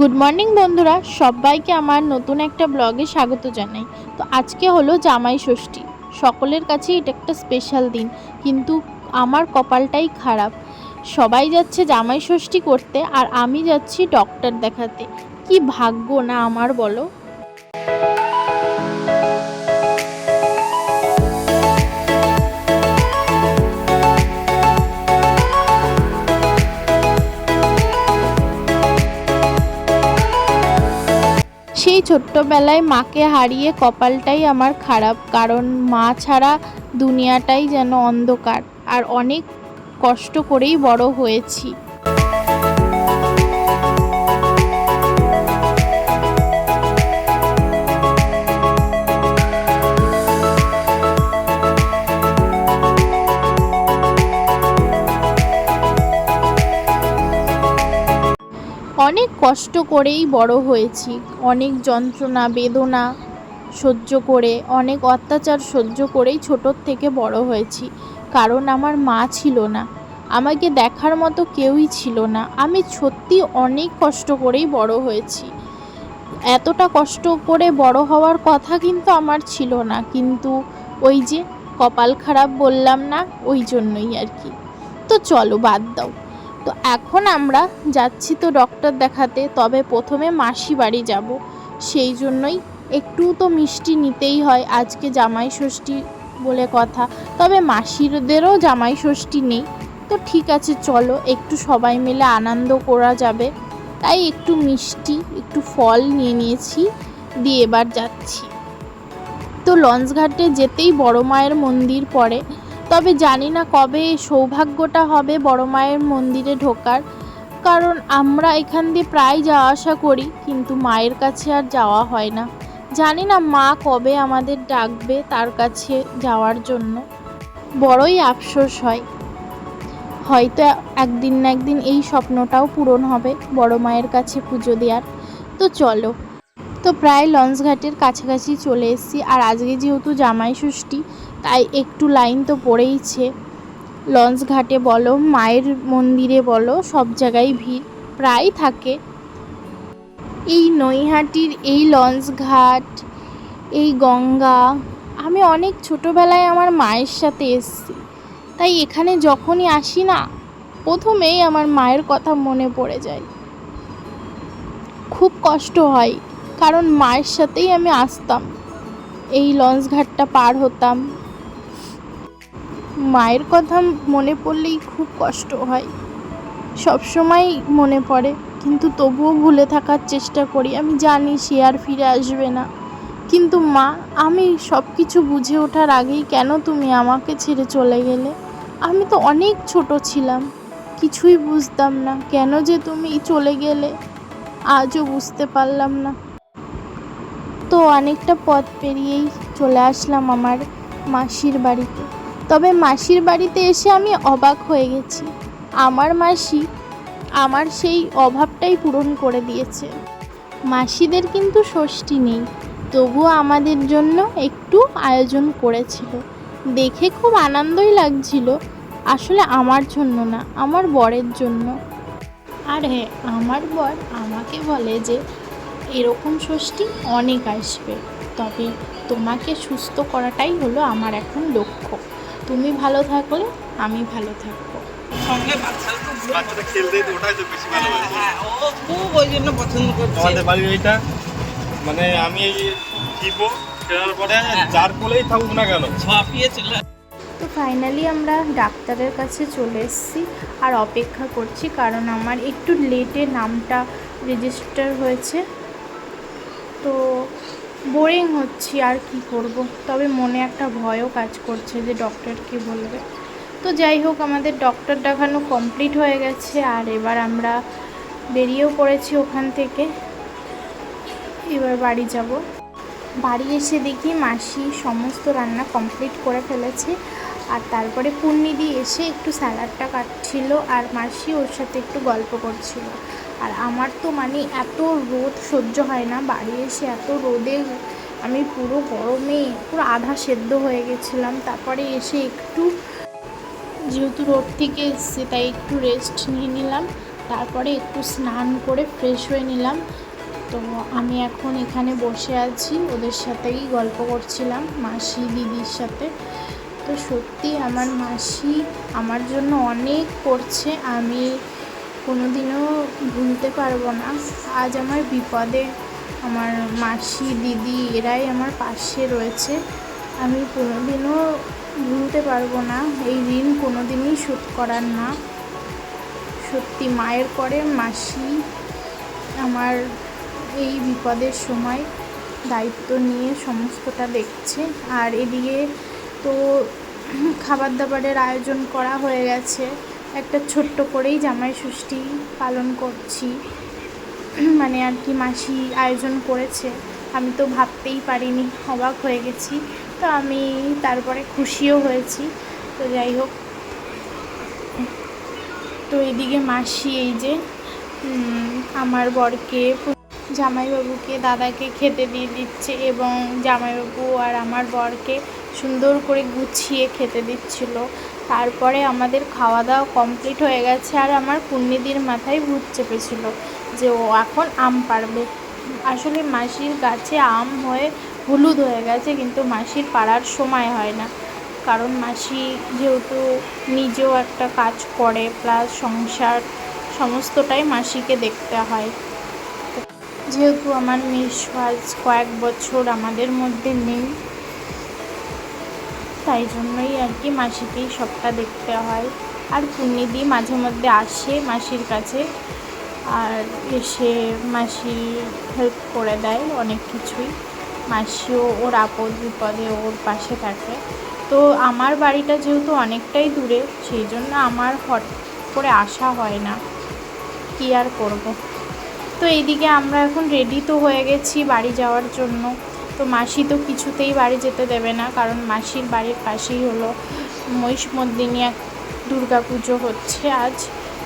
Good morning বন্ধুরা, সবাইকে আমার নতুন একটা ব্লগে স্বাগত জানাই। তো আজকে হলো জামাই ষষ্ঠী। সকলের কাছে এটা একটা স্পেশাল দিন, কিন্তু আমার কপালটাই খারাপ। সবাই যাচ্ছে জামাই ষষ্ঠী করতে আর আমি যাচ্ছি ডক্টর দেখাতে। কি ভাগ্য না আমার বলো। সেই ছোট্টবেলায় মাকে হারিয়ে কপালটাই আমার খারাপ, কারণ মা ছাড়া দুনিয়াটাই যেন অন্ধকার। আর অনেক কষ্ট করেই বড় হয়েছি। অনেক কষ্ট করেই বড় হয়েছি, অনেক যন্ত্রণা বেদনা সহ্য করে, অনেক অত্যাচার সহ্য করেই ছোটোর থেকে বড় হয়েছি। কারণ আমার মা ছিল না, আমাকে দেখার মতো কেউই ছিল না। আমি সত্যি অনেক কষ্ট করেই বড় হয়েছি। এতটা কষ্ট করে বড় হওয়ার কথা কিন্তু আমার ছিল না, কিন্তু ওই যে কপাল খারাপ বললাম না, ওই জন্যই আর কি। তো চলো বাদ দাও। তো এখন আমরা যাচ্ছি তো ডক্টর দেখাতে, তবে প্রথমে মাসি বাড়ি যাব। সেই জন্যই একটু তো মিষ্টি নিতেই হয়, আজকে জামাই ষষ্ঠী বলে কথা। তবে মাসিদেরও জামাই ষষ্ঠী নেই, তো ঠিক আছে চলো একটু সবাই মিলে আনন্দ করা যাবে। তাই একটু মিষ্টি একটু ফল নিয়ে নিয়েছি, দিয়ে এবার যাচ্ছি। তো লঞ্চঘাটে যেতেই বড় মায়ের মন্দির পড়ে, তবে জানি না কবে সৌভাগ্যটা হবে বড় মায়ের মন্দিরে ঢোকার। কারণ আমরা এখান দিয়ে প্রায় যাওয়া আসা করি, কিন্তু মায়ের কাছে আর যাওয়া হয় না। জানি না মা কবে আমাদের ডাকবে তার কাছে যাওয়ার জন্য। বড়ই আফসোস হয়, হয়তো একদিন না একদিন এই স্বপ্নটাও পূরণ হবে বড় মায়ের কাছে পুজো দেওয়ার। তো চলো। তো প্রায় লঞ্চঘাটের কাছাকাছি চলে এসেছি, আর আজকে যেহেতু জামাই ষষ্ঠী তাই একটু লাইন তো পড়েইছে। লঞ্চঘাটে বলো, মায়ের মন্দিরে বলো, সব জায়গায় ভিড় প্রায় থাকে। এই নৈহাটির এই লঞ্চঘাট, এই গঙ্গা, আমি অনেক ছোটোবেলায় আমার মায়ের সাথে এসেছি, তাই এখানে যখনই আসি না, প্রথমেই আমার মায়ের কথা মনে পড়ে যায়। খুব কষ্ট হয়, কারণ মায়ের সাথেই আমি আসতাম, এই লঞ্চঘাটটা পার হতাম। মায়ের কথা মনে পড়লেই খুব কষ্ট হয়, সবসময় মনে পড়ে, কিন্তু তবুও ভুলে থাকার চেষ্টা করি। আমি জানি সে আর ফিরে আসবে না, কিন্তু মা, আমি সব কিছু বুঝে ওঠার আগেই কেন তুমি আমাকে ছেড়ে চলে গেলে? আমি তো অনেক ছোট ছিলাম, কিছুই বুঝতাম না, কেন যে তুমি চলে গেলে আজও বুঝতে পারলাম না। তো অনেকটা পথ পেরিয়েই চলে আসলাম আমার মাসির বাড়িতে। তবে মাসির বাড়িতে এসে আমি অবাক হয়ে গেছি, আমার মাসি আমার সেই অভাবটাই পূরণ করে দিয়েছে। মাসিদের কিন্তু ষষ্ঠী নেই, তবুও আমাদের জন্য একটু আয়োজন করেছিল। দেখে খুব আনন্দই লাগছিল, আসলে আমার জন্য না, আমার বরের জন্য। আর হ্যাঁ, আমার বর আমাকে বলে যে এরকম ষষ্ঠী অনেক আসবে, তবে তোমাকে সুস্থ করাটাই হলো আমার এখন লক্ষ্য। তুমি ভালো থাকলে আমি ভালো থাকবো। সঙ্গে বাচ্চারা খেলতে ওটাই তো বেশি ভালো লাগে। হ্যাঁ, ও খুব ওই জন্য পছন্দ করছে। আমাদের বাড়ির এইটা মানে আমি দিব খেলার পরে যার কোলেই থাকুক না কেন ছাপিয়ে চলে। তো ফাইনালি আমরা ডাক্তারের কাছে চলে এসেছি আর অপেক্ষা করছি, কারণ আমার একটু লেটে নামটা রেজিস্টার হয়েছে। তো বোরিং হচ্ছি, আর কি করব। তবে মনে একটা ভয়ও কাজ করছে যে ডক্টর কী বলবে। তো যাই হোক, আমাদের ডক্টর দেখানো কমপ্লিট হয়ে গেছে, আর এবার আমরা বেরিয়েও পড়েছি ওখান থেকে। এবার বাড়ি যাব। বাড়ি এসে দেখি মাসি সমস্ত রান্না কমপ্লিট করে ফেলেছে, আর তারপরে পূর্ণিদি এসে একটু স্যালাডটা কাটছিল, আর মাসি ওর সাথে একটু গল্প করছিল। আর আমার তো মানে এত রোদ সহ্য হয় না, বাড়ি এসে এত রোদে আমি পুরো গরমে পুরো আধা সেদ্ধ হয়ে গেছিলাম। তারপরে এসে একটু, যেহেতু রোদ থেকে এসছে তাই একটু রেস্ট নিয়ে নিলাম, তারপরে একটু স্নান করে ফ্রেশ হয়ে নিলাম। তো আমি এখন এখানে বসে আছি, ওদের সাথেই গল্প করছিলাম, মাসি দিদির সাথে। তো সত্যি আমার মাসি আমার জন্য অনেক করছে, আমি কোনোদিনও ভুলতে পারবো না। আজ আমার বিপদে আমার মাসি দিদি এরাই আমার পাশে রয়েছে, আমি কোনোদিনও ভুলতে পারবো না। এই ঋণ কোনোদিনই শোধ করার না। সত্যি মায়ের পরে মাসি আমার এই বিপদের সময় দায়িত্ব নিয়ে সমস্তটা দেখছে। আর এদিকে তো খাবার দাবারের আয়োজন করা হয়ে গেছে, একটা ছোট্ট করেই জামাই ষষ্ঠী পালন করছি, মানে আর কি মাসি আয়োজন করেছে। আমি তো ভাবতেই পারিনি, অবাক হয়ে গেছি। তো আমি তারপরে খুশিও হয়েছি। তো যাই হোক, তো এদিকে মাসি এই যে আমার বরকে, জামাইবাবুকে, দাদাকে খেতে দিয়ে দিচ্ছে এবং জামাইবাবু আর আমার বরকে সুন্দর করে গুছিয়ে খেতে দিচ্ছিল। তারপরে আমাদের খাওয়া দাওয়া কমপ্লিট হয়ে গেছে। আর আমার পুণ্যিদির মাথায় ভূত চেপেছিল যে ও এখন আম পাড়বে। আসলে মাসির গাছে আম হয়ে হলুদ হয়ে গেছে, কিন্তু মাসির পাড়ার সময় হয় না, কারণ মাসি যেহেতু নিজেও একটা কাজ করে, প্লাস সংসার সমস্তটাই মাসিকে দেখতে হয়। যেহেতু আমার নিঃশ্বাস কয়েক বছর আমাদের মধ্যে নেই, তাই জন্যই আর কি মাসিকেই সবটা দেখতে হয়। আর পুণ্যিদি মাঝে মধ্যে আসে মাসির কাছে, আর এসে মাসি হেল্প করে দেয় অনেক কিছুই। মাসিও ওর আপদ বিপদে ওর পাশে থাকে। তো আমার বাড়িটা যেহেতু অনেকটাই দূরে, সেই জন্য আমার হট করে আসা হয় না, কী আর করবো। তো এইদিকে আমরা এখন রেডি তো হয়ে গেছি বাড়ি যাওয়ার জন্য। তো মাসি তো কিছুতেই বাড়ি যেতে দেবে না, কারণ মাসির বাড়ির পাশেই হলো মহিষমর্দিনী এক দুর্গা পুজো হচ্ছে আজ।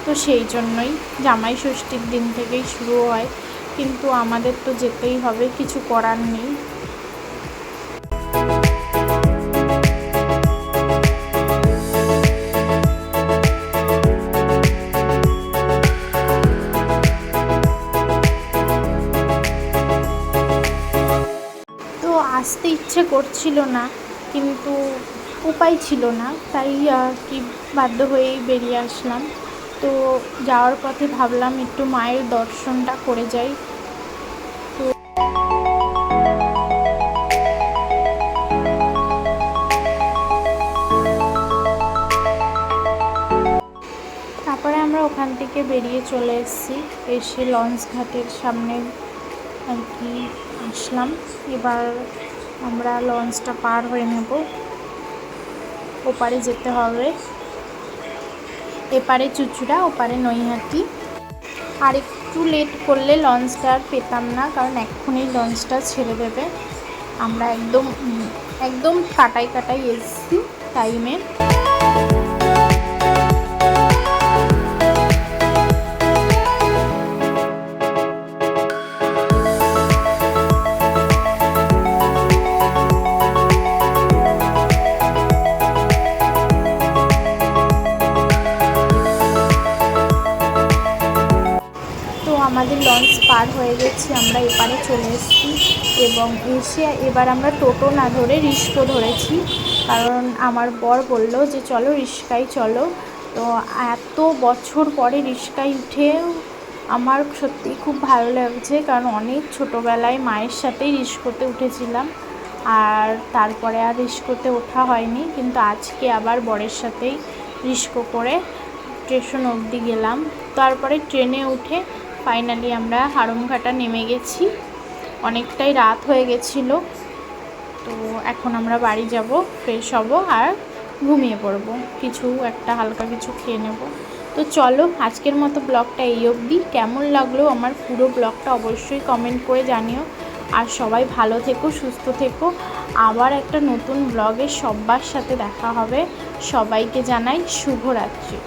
তো সেই জন্যই জামাই ষষ্ঠীর দিন থেকেই শুরু হয়, কিন্তু আমাদের তো যেতেই হবে, কিছু করার নেই। আসতে ইচ্ছে করছিল না, কিন্তু উপায় ছিল না, তাই কি বাধ্য হয়েই বেরিয়ে আসলাম। তো যাওয়ার পথে ভাবলাম একটু মায়ের দর্শনটা করে যাই। তো তারপরে আমরা ওখান থেকে বেরিয়ে চলে এসেছি, এসে লঞ্চ ঘাটের সামনে আর কি আসলাম। এবার আমরা লঞ্চটা পার হয়ে নেব, ওপারে যেতে হবে। এপারে চুচুড়া, ওপারে নৈহাটি। আর একটু লেট করলে লঞ্চটা আর পেতাম না, কারণ এক্ষুনি লঞ্চটা ছেড়ে দেবে। আমরা একদম কাটাই এসেছি টাইমে। আমাদের লঞ্চ পার হয়ে গেছি, আমরা এপারে চলে এসেছি এবং এসে এবার আমরা টোটো না ধরে রিস্কো ধরেছি, কারণ আমার বর বলল যে চলো রিস্কায় চলো। তো এত বছর পরে রিস্কায় উঠেও আমার সত্যি খুব ভালো লাগছে, কারণ অনেক ছোটোবেলায় মায়ের সাথেই রিস্কোতে উঠেছিলাম, আর তারপরে আর রিস্কোতে ওঠা হয়নি। কিন্তু আজকে আবার বরের সাথেই রিস্কো করে স্টেশন অবধি গেলাম। তারপরে ট্রেনে উঠে ফাইনালি আমরা হারমঘাটা নেমে গেছি, অনেকটাই রাত হয়ে গেছিলো। তো এখন আমরা বাড়ি যাব, ফ্রেশ হব আর ঘুমিয়ে পড়ব, কিছু একটা হালকা কিছু খেয়ে নেব। তো চলো আজকের মতো ব্লগটা এই অবধি। কেমন লাগলো আমার পুরো ব্লগটা অবশ্যই কমেন্ট করে জানিও। আর সবাই ভালো থেকো, সুস্থ থেকো। আবার একটা নতুন ব্লগে সবার সাথে দেখা হবে। সবাইকে জানাই শুভরাত্রি।